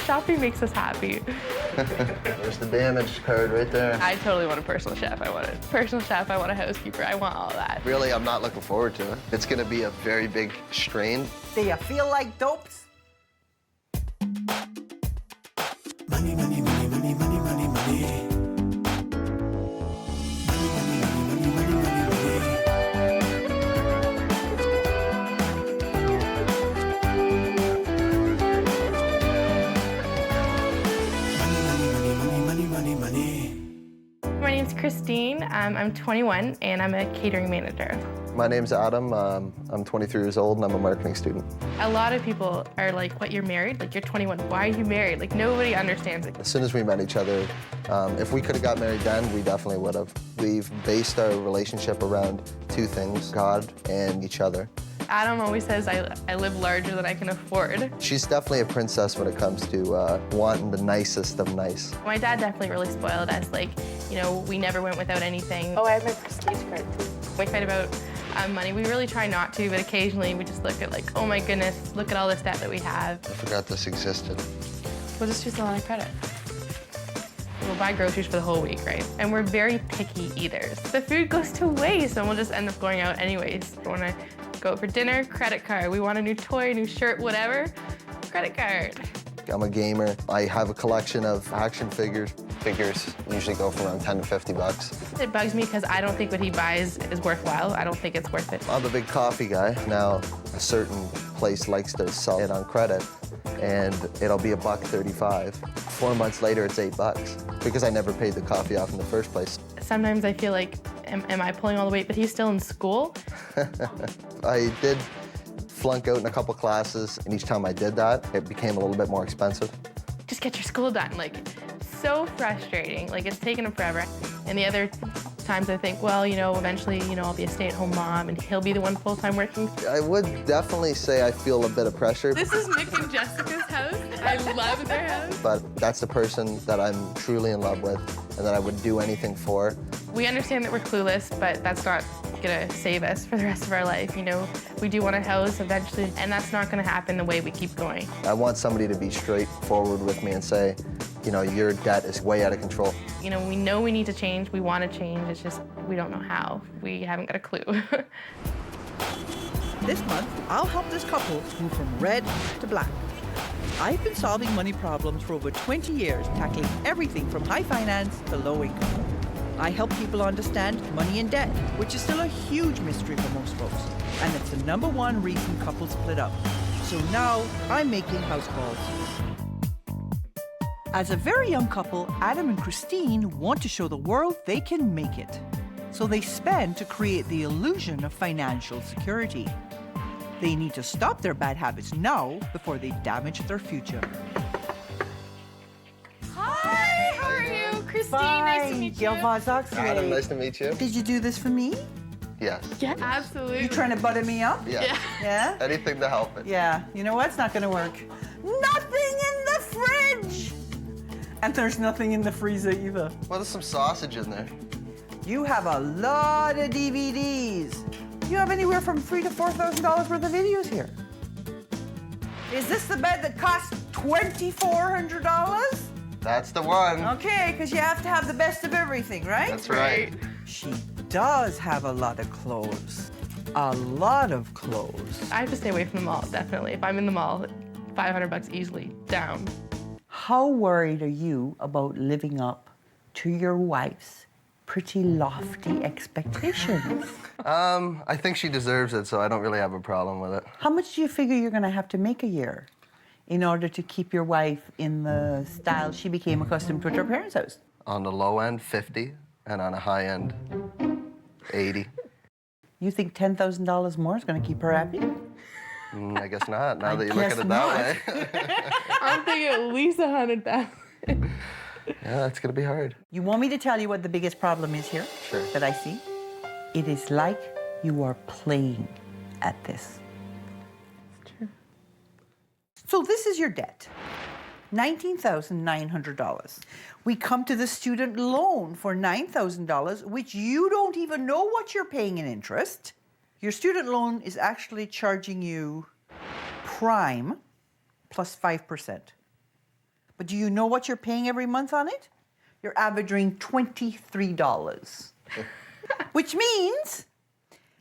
shopping makes us happy. There's the damage card right there. I totally want a personal chef. I want a personal chef. I want a housekeeper. I want all that. Really, I'm not looking forward to it. It's going to be a very big strain. Do you feel like dopes? Money, money, money, money, money, money, money. My name's Kristine. I'm 21 and I'm a catering manager. My name's Adam. I'm 23 years old and I'm a marketing student. A lot of people are like, what, you're married? Like, you're 21, why are you married? Like, nobody understands it. As soon as we met each other, if we could have got married then, we definitely would have. We've based our relationship around two things, God and each other. Adam always says I live larger than I can afford. She's definitely a princess when it comes to wanting the nicest of nice. My dad definitely really spoiled us. Like, you know, we never went without anything. Oh, I have my prestige card too. We fight about money. We really try not to, but occasionally we just look at like, oh my goodness, look at all this debt that we have. I forgot this existed. We'll just use the line of credit. We'll buy groceries for the whole week, right? And we're very picky eaters. The food goes to waste and we'll just end up going out anyways. We wanna go out for dinner, credit card. We want a new toy, new shirt, whatever, credit card. I'm a gamer. I have a collection of action figures. Figures usually go for around 10 to 50 bucks. It bugs me because I don't think what he buys is worthwhile. I don't think it's worth it. I'm a big coffee guy. Now, a certain place likes to sell it on credit, and it'll be $1.35. 4 months later, it's $8 because I never paid the coffee off in the first place. Sometimes I feel like, am I pulling all the weight? But he's still in school. I did flunk out in a couple classes, and each time I did that, it became a little bit more expensive. Just get your school done. Like, so frustrating. Like, it's taken him forever. And the other times I think, well, you know, eventually, you know, I'll be a stay-at-home mom and he'll be the one full-time working. I would definitely say I feel a bit of pressure. This is Mick and Jessica's house. I love their house. But that's the person that I'm truly in love with and that I would do anything for. We understand that we're clueless, but that's not gonna save us for the rest of our life. You know, we do want a house eventually, and that's not gonna happen the way we keep going. I want somebody to be straightforward with me and say, you know, your debt is way out of control. You know we need to change, we want to change, it's just we don't know how. We haven't got a clue. This month, I'll help this couple move from red to black. I've been solving money problems for over 20 years, tackling everything from high finance to low income. I help people understand money and debt, which is still a huge mystery for most folks. And it's the #1 reason couples split up. So now I'm making house calls. As a very young couple, Adam and Kristine want to show the world they can make it. So they spend to create the illusion of financial security. They need to stop their bad habits now before they damage their future. Hi, how are you? Kristine, nice to meet you. Adam, nice to meet you. Did you do this for me? Yes. Yeah, absolutely. You trying to butter me up? Yeah. Yeah? Anything to help it. Yeah. You know what? It's not going to work. Nothing in the fridge! And there's nothing in the freezer either. Well, there's some sausage in there. You have a lot of DVDs. You have anywhere from $3,000 to $4,000 worth of videos here. Is this the bed that costs $2,400? That's the one. Okay, because you have to have the best of everything, right? That's right. She does have a lot of clothes. A lot of clothes. I have to stay away from the mall, definitely. If I'm in the mall, $500 easily, down. How worried are you about living up to your wife's pretty lofty expectations? I think she deserves it, so I don't really have a problem with it. How much do you figure you're going to have to make a year in order to keep your wife in the style she became accustomed to at her parents' house? On the low end, 50, and on a high end, 80. You think $10,000 more is going to keep her happy? I guess not, now I that you look at guess it not. that way. I'm thinking at least 100,000. Yeah, that's gonna be hard. You want me to tell you what the biggest problem is here? Sure. That I see? It is like you are playing at this. It's true. So this is your debt, $19,900. We come to the student loan for $9,000, which you don't even know what you're paying in interest. Your student loan is actually charging you prime plus 5%. But do you know what you're paying every month on it? You're averaging $23. Which means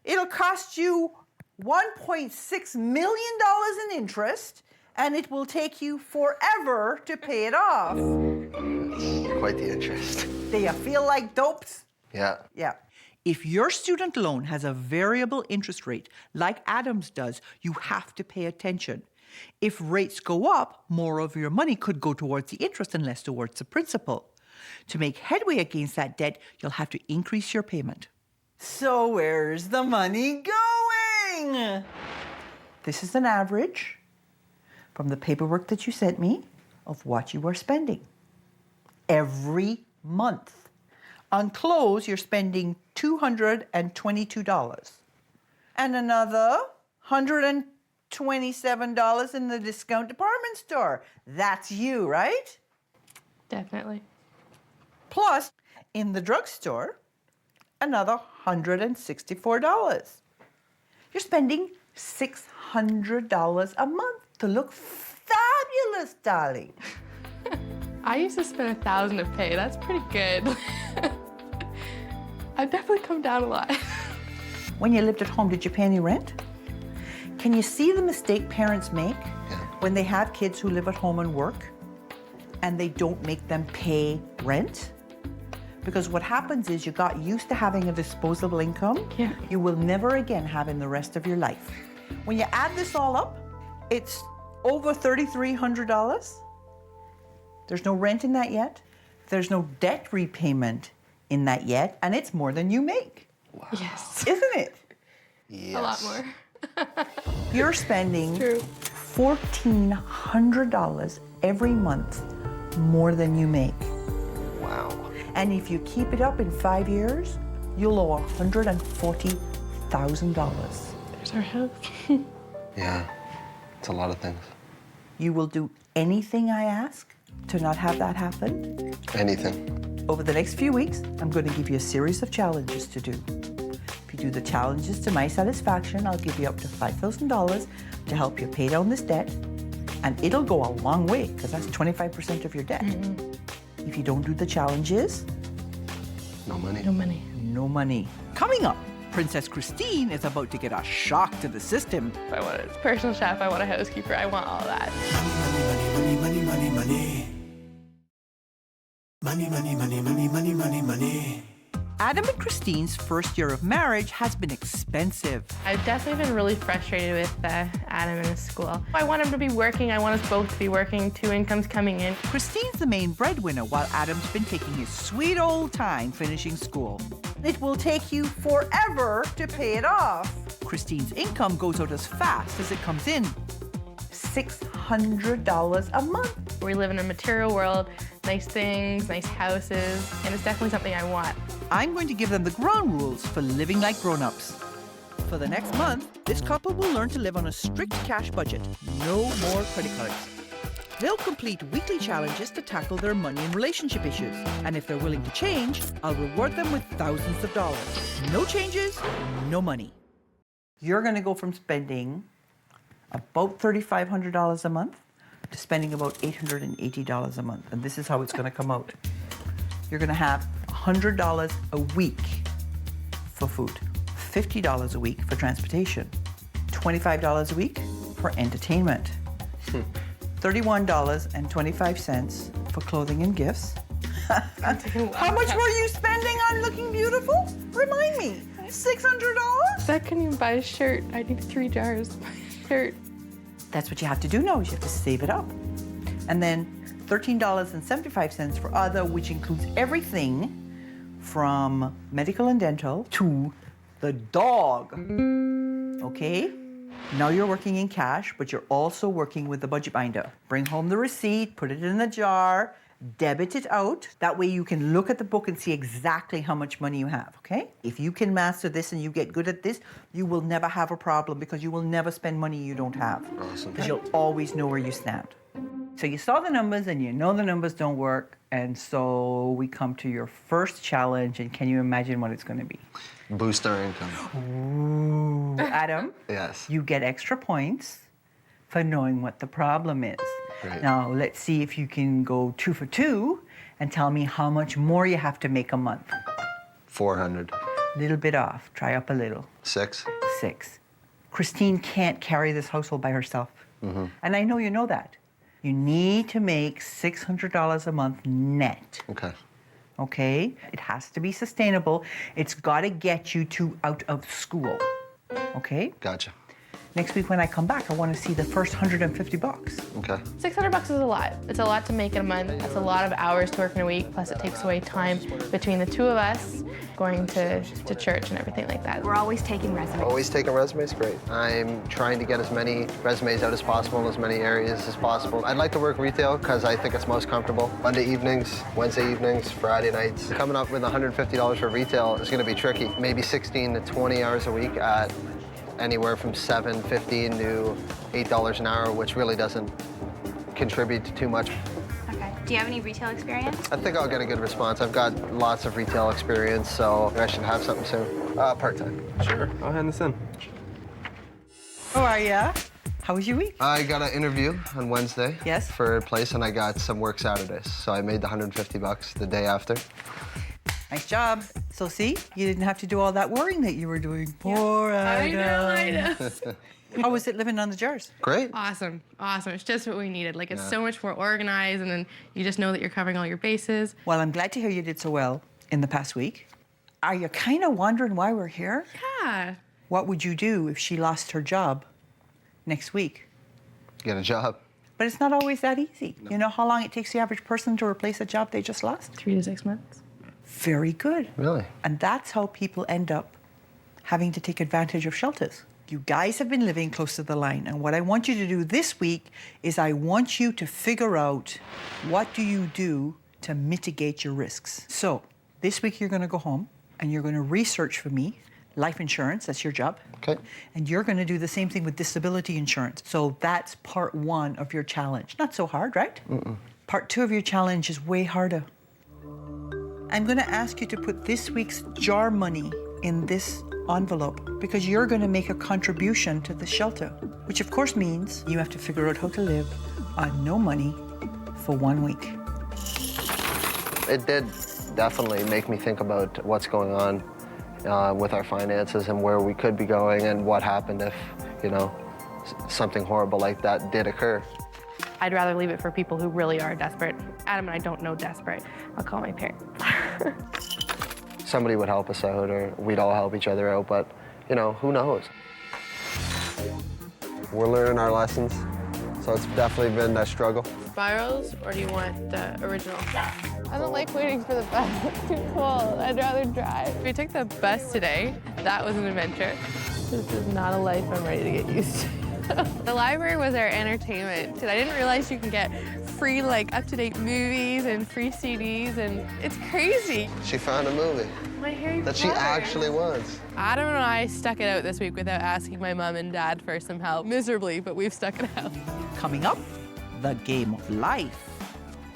it'll cost you $1.6 million in interest, and it will take you forever to pay it off. Quite the interest. Do you feel like dopes? Yeah. Yeah. If your student loan has a variable interest rate, like Adam's does, you have to pay attention. If rates go up, more of your money could go towards the interest and less towards the principal. To make headway against that debt, you'll have to increase your payment. So where's the money going? This is an average from the paperwork that you sent me of what you are spending every month. On clothes, you're spending $222 and another $127 in the discount department store. That's you, right? Definitely. Plus, in the drugstore, another $164. You're spending $600 a month to look fabulous, darling. I used to spend $1,000 to pay. That's pretty good. I've definitely come down a lot. When you lived at home, did you pay any rent? Can you see the mistake parents make when they have kids who live at home and work and they don't make them pay rent? Because what happens is you got used to having a disposable income you will never again have in the rest of your life. When you add this all up, it's over $3,300. There's no rent in that yet. There's no debt repayment in that yet, and it's more than you make. Wow. Yes. Isn't it? Yes. A lot more. You're spending True. $1,400 every month more than you make. Wow. And if you keep it up in 5 years, you'll owe $140,000. There's our house. Yeah. It's a lot of things. You will do anything I ask to not have that happen? Anything. Over the next few weeks, I'm going to give you a series of challenges to do. If you do the challenges to my satisfaction, I'll give you up to $5,000 to help you pay down this debt. And it'll go a long way, because that's 25% of your debt. If you don't do the challenges, No money. No money. no money. Coming up, Princess Kristine is about to get a shock to the system. I want a personal chef, I want a housekeeper, I want all that. Money, money, money, money, money. Money, money, money, money, money, money, money. Adam and Kristine's first year of marriage has been expensive. I've definitely been really frustrated with Adam in his school. I want him to be working, I want us both to be working, 2 incomes coming in. Kristine's the main breadwinner while Adam's been taking his sweet old time finishing school. It will take you forever to pay it off. Kristine's income goes out as fast as it comes in. $600 a month. We live in a material world, nice things, nice houses, and it's definitely something I want. I'm going to give them the ground rules for living like grown-ups. For the next month, this couple will learn to live on a strict cash budget. No more credit cards. They'll complete weekly challenges to tackle their money and relationship issues. And if they're willing to change, I'll reward them with thousands of dollars. No changes, no money. You're going to go from spending about $3,500 a month to spending about $880 a month. And this is how it's going to come out. You're going to have $100 a week for food, $50 a week for transportation, $25 a week for entertainment, $31.25 for clothing and gifts. How much were you spending on looking beautiful? Remind me. $600? I couldn't even buy a shirt. I need 3 jars to buy a shirt. That's what you have to do now, is you have to save it up. And then $13.75 for other, which includes everything from medical and dental to the dog. Okay? Now you're working in cash, but you're also working with the budget binder. Bring home the receipt, put it in a jar, debit it out. That way you can look at the book and see exactly how much money you have, okay? If you can master this and you get good at this, you will never have a problem because you will never spend money you don't have. Awesome. Because you'll always know where you stand. So you saw the numbers and you know the numbers don't work. And so we come to your first challenge, and can you imagine what it's going to be? Boost our income. Ooh. Adam, Yes. you get extra points for knowing what the problem is. Great. Now, let's see if you can go 2 for 2 and tell me how much more you have to make a month. 400. Little bit off. Try up a little. 6. 6. Kristine can't carry this household by herself. And I know you know that. You need to make $600 a month net. Okay. Okay? It has to be sustainable. It's got to get you out of school. Okay? Gotcha. Next week when I come back, I want to see the first $150. Okay. $600 is a lot. It's a lot to make in a month. That's a lot of hours to work in a week. Plus, it takes away time between the two of us going to church and everything like that. We're always taking resumes. Always taking resumes? Great. I'm trying to get as many resumes out as possible in as many areas as possible. I'd like to work retail because I think it's most comfortable. Monday evenings, Wednesday evenings, Friday nights. Coming up with $150 for retail is going to be tricky. Maybe 16 to 20 hours a week at anywhere from $7.15 to $8 an hour, which really doesn't contribute to too much. Okay. Do you have any retail experience? I think I'll get a good response. I've got lots of retail experience, so I should have something soon. Part-time. Sure, I'll hand this in. How are ya? How was your week? I got an interview on Wednesday. Yes. For a place, and I got some work Saturdays. So I made the $150 the day after. Nice job. So see, you didn't have to do all that worrying that you were doing. Poor Adam. I know. How was it living on the jars? Great. Awesome, awesome. It's just what we needed. Like, it's so much more organized, and then you just know that you're covering all your bases. Well, I'm glad to hear you did so well in the past week. Are you kind of wondering why we're here? Yeah. What would you do if she lost her job next week? Get a job. But it's not always that easy. You know how long it takes the average person to replace a job they just lost? 3 to 6 months. Very good. Really? And that's how people end up having to take advantage of shelters. You guys have been living close to the line, and what I want you to do this week is I want you to figure out what do you do to mitigate your risks. So this week you're going to go home and you're going to research for me life insurance. That's your job. Okay. And you're going to do the same thing with disability insurance. So that's part 1 of your challenge. Not so hard, right? Part 2 of your challenge is way harder. I'm going to ask you to put this week's jar money in this envelope because you're going to make a contribution to the shelter, which of course means you have to figure out how to live on no money for 1 week. It did definitely make me think about what's going on with our finances and where we could be going and what happened if, you know, something horrible like that did occur. I'd rather leave it for people who really are desperate. Adam and I don't know desperate. I'll call my parents. Somebody would help us out, or we'd all help each other out, but, you know, who knows? We're learning our lessons, so it's definitely been a struggle. Spirals, or do you want the original? I don't like waiting for the bus. It's too cold. I'd rather drive. We took the bus today. That was an adventure. This is not a life I'm ready to get used to. The library was our entertainment. I didn't realize you can get free, like, up-to-date movies and free CDs, and it's crazy. She found a movie My Harry that she Potter. actually wants. Adam and I stuck it out this week without asking my mom and dad for some help. Miserably, but we've stuck it out. Coming up, the game of life.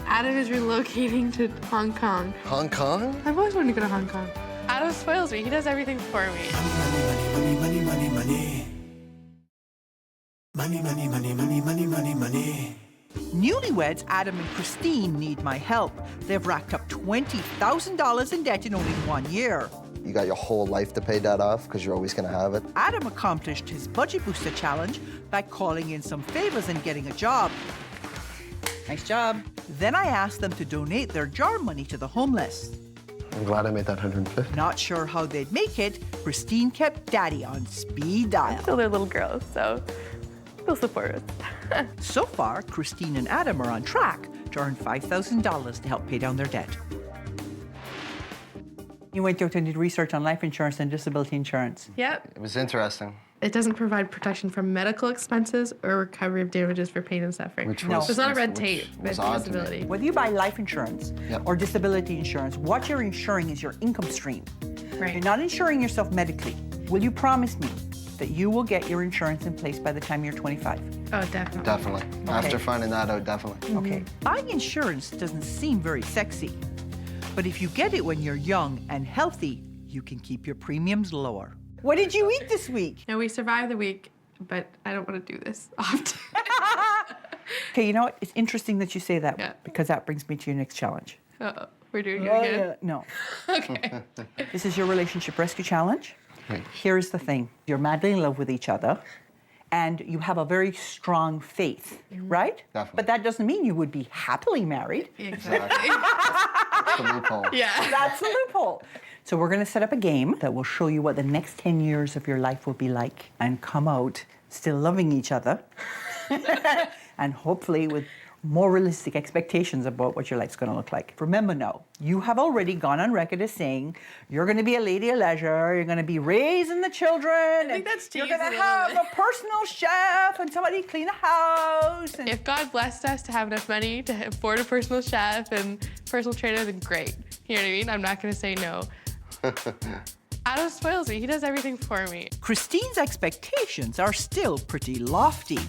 Adam is relocating to Hong Kong. Hong Kong? I've always wanted to go to Hong Kong. Adam spoils me. He does everything for me. Money, money, money, money, money. Money, money, money, money, money, money, money. Newlyweds Adam and Kristine need my help. They've racked up $20,000 in debt in only 1 year. You got your whole life to pay that off because you're always going to have it. Adam accomplished his budget booster challenge by calling in some favors and getting a job. Nice job. Then I asked them to donate their jar money to the homeless. I'm glad I made that 150. Not sure how they'd make it, Kristine kept Daddy on speed dial. Still they're little girls, so they'll support us. So far, Kristine and Adam are on track to earn $5,000 to help pay down their debt. You went out and did research on life insurance and disability insurance. Yep. It was interesting. It doesn't provide protection from medical expenses or recovery of damages for pain and suffering. Which No. was, There's not a red which tape was with odd to me. disability. Whether you buy life insurance Yep. or disability insurance, what you're insuring is your income stream. Right. You're not insuring yourself medically. Will you promise me that you will get your insurance in place by the time you're 25? Oh, definitely. Definitely. After finding that out, definitely. Okay. Buying insurance doesn't seem very sexy, but if you get it when you're young and healthy, you can keep your premiums lower. What did you eat this week? No, we survived the week, but I don't want to do this often. Okay, you know what? It's interesting that you say that Yeah. because that brings me to your next challenge. Uh-oh. We're doing it again? No. Okay. This is your relationship rescue challenge. Here's the thing. You're madly in love with each other and you have a very strong faith, right? Definitely. But that doesn't mean you would be happily married. Exactly. That's the loophole. Yeah. That's the loophole. So we're going to set up a game that will show you what the next 10 years of your life will be like and come out still loving each other and hopefully with more realistic expectations about what your life's going to look like. Remember now, you have already gone on record as saying you're going to be a lady of leisure, you're going to be raising the children, think that's you're teasing going to a little have bit. a personal chef and somebody clean the house. And If God blessed us to have enough money to afford a personal chef and personal trainer, then great. You know what I mean? I'm not going to say no. Adam spoils me. He does everything for me. Kristine's expectations are still pretty lofty.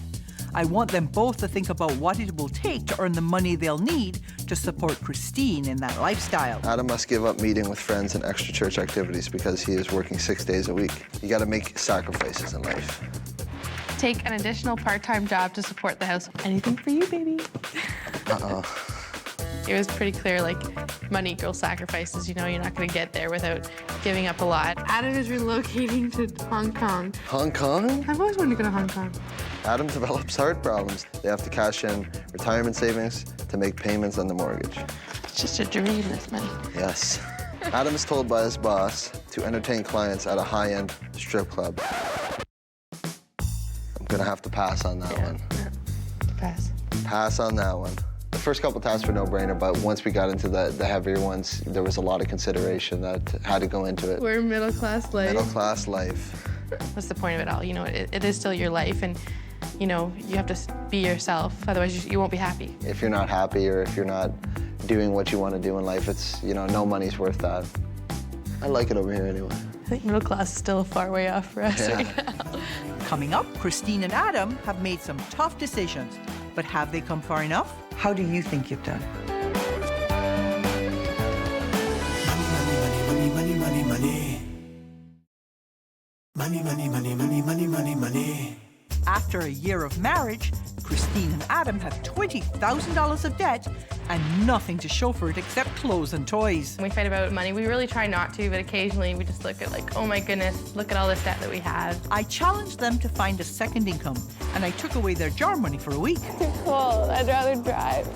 I want them both to think about what it will take to earn the money they'll need to support Kristine in that lifestyle. Adam must give up meeting with friends and extra church activities because he is working 6 days a week. You got to make sacrifices in life. Take an additional part-time job to support the house. Anything for you, baby. Uh-oh. It was pretty clear, like, money equals sacrifices. You know, you're not going to get there without giving up a lot. Adam is relocating to Hong Kong. Hong Kong? I've always wanted to go to Hong Kong. Adam develops heart problems. They have to cash in retirement savings to make payments on the mortgage. It's just a dream, this money. Yes. Adam is told by his boss to entertain clients at a high-end strip club. I'm gonna have to pass on that one. Pass. Pass on that one. The first couple tasks were no-brainer, but once we got into the heavier ones, there was a lot of consideration that had to go into it. We're middle-class life. Middle-class life. What's the point of it all? You know, it is still your life, and, you know, you have to be yourself. Otherwise, you won't be happy. If you're not happy or if you're not doing what you want to do in life, it's, you know, no money's worth that. I like it over here anyway. I think middle class is still a far way off for us Yeah. right now. Coming up, Kristine and Adam have made some tough decisions, but have they come far enough? How do you think you've done? Money, money, money, money, money. Money, money, money, money, money, money, money. After a year of marriage, Kristine and Adam have $20,000 of debt and nothing to show for it except clothes and toys. When we fight about money, we really try not to, but occasionally we just look at like, oh my goodness, look at all this debt that we have. I challenged them to find a second income, and I took away their jar money for a week. Cool, I'd rather drive.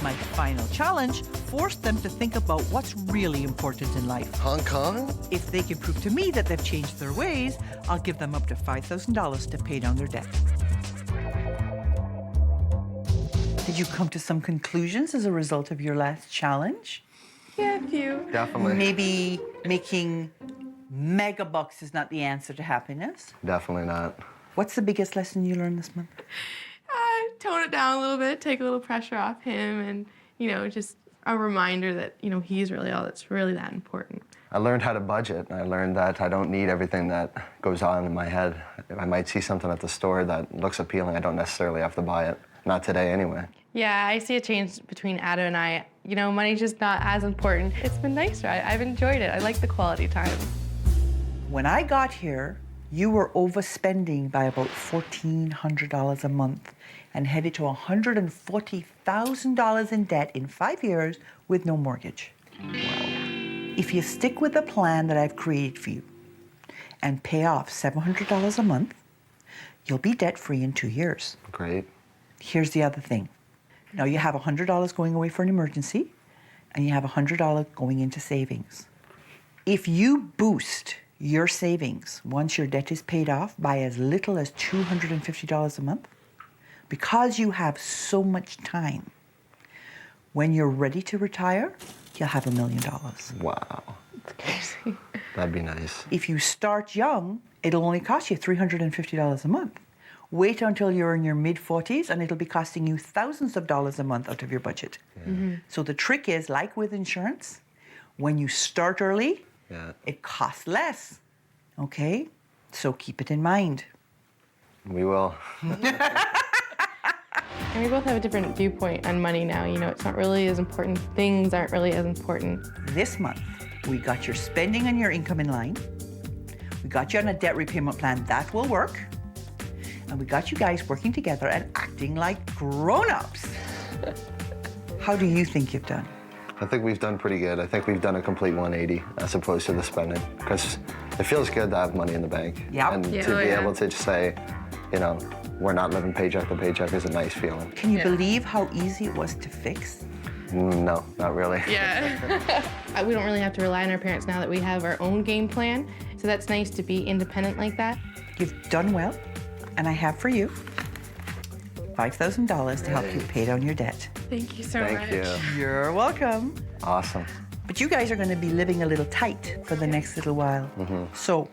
My final challenge forced them to think about what's really important in life. Hong Kong? If they can prove to me that they've changed their ways, I'll give them up to $5,000 to pay down their debt. Did you come to some conclusions as a result of your last challenge? Yeah, a few. Definitely. Maybe making mega bucks is not the answer to happiness. Definitely not. What's the biggest lesson you learned this month? Tone it down a little bit, take a little pressure off him, and, you know, just a reminder that, you know, he's really all that's really that important. I learned how to budget. I learned that I don't need everything that goes on in my head. I might see something at the store that looks appealing. I don't necessarily have to buy it. Not today, anyway. Yeah, I see a change between Adam and I. You know, money's just not as important. It's been nicer. I've enjoyed it. I like the quality time. When I got here, you were overspending by about $1,400 a month and headed to $140,000 in debt in 5 years with no mortgage. Wow. If you stick with the plan that I've created for you and pay off $700 a month, you'll be debt-free in 2 years. Great. Here's the other thing. Now you have $100 going away for an emergency, and you have $100 going into savings. If you boost your savings once your debt is paid off by as little as $250 a month, because you have so much time, when you're ready to retire, you'll have $1 million. Wow. Crazy. That'd be nice. If you start young, it'll only cost you $350 a month. Wait until you're in your mid-40s and it'll be costing you thousands of dollars a month out of your budget. Yeah. Mm-hmm. So the trick is, like with insurance, when you start early, it costs less, okay? So keep it in mind. We will. And we both have a different viewpoint on money now. You know, it's not really as important. Things aren't really as important. This month, we got your spending and your income in line. We got you on a debt repayment plan that will work. and we got you guys working together and acting like grown-ups. How do you think you've done? I think we've done pretty good. I think we've done a complete 180 as opposed to the spending, because it feels good to have money in the bank. Yep. And Yeah. to Oh, be yeah. able to just say, you know, we're not living paycheck to paycheck is a nice feeling. Can you believe how easy it was to fix? No, not really. Yeah. We don't really have to rely on our parents now that we have our own game plan. So that's nice to be independent like that. You've done well, and I have for you $5,000 to help you pay down your debt. Thank you so Thank you. You're welcome. Awesome. But you guys are going to be living a little tight for the next little while. So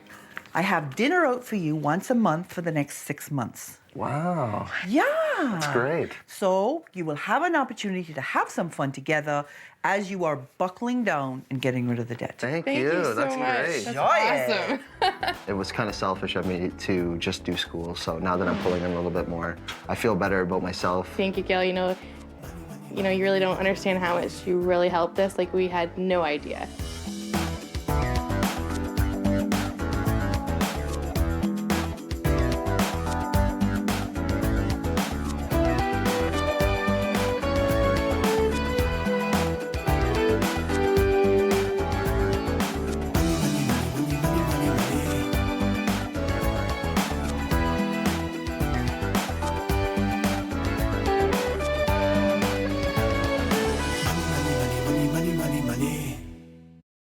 I have dinner out for you once a month for the next 6 months. Wow. Yeah. That's great. So you will have an opportunity to have some fun together as you are buckling down and getting rid of the debt. Thank Thank you so That's much. great. That's Yeah. awesome. It was kind of selfish of me to just do school. So now that I'm pulling in a little bit more, I feel better about myself. Thank you, Gail. You know, you really don't understand how much you really helped us. Like, we had no idea.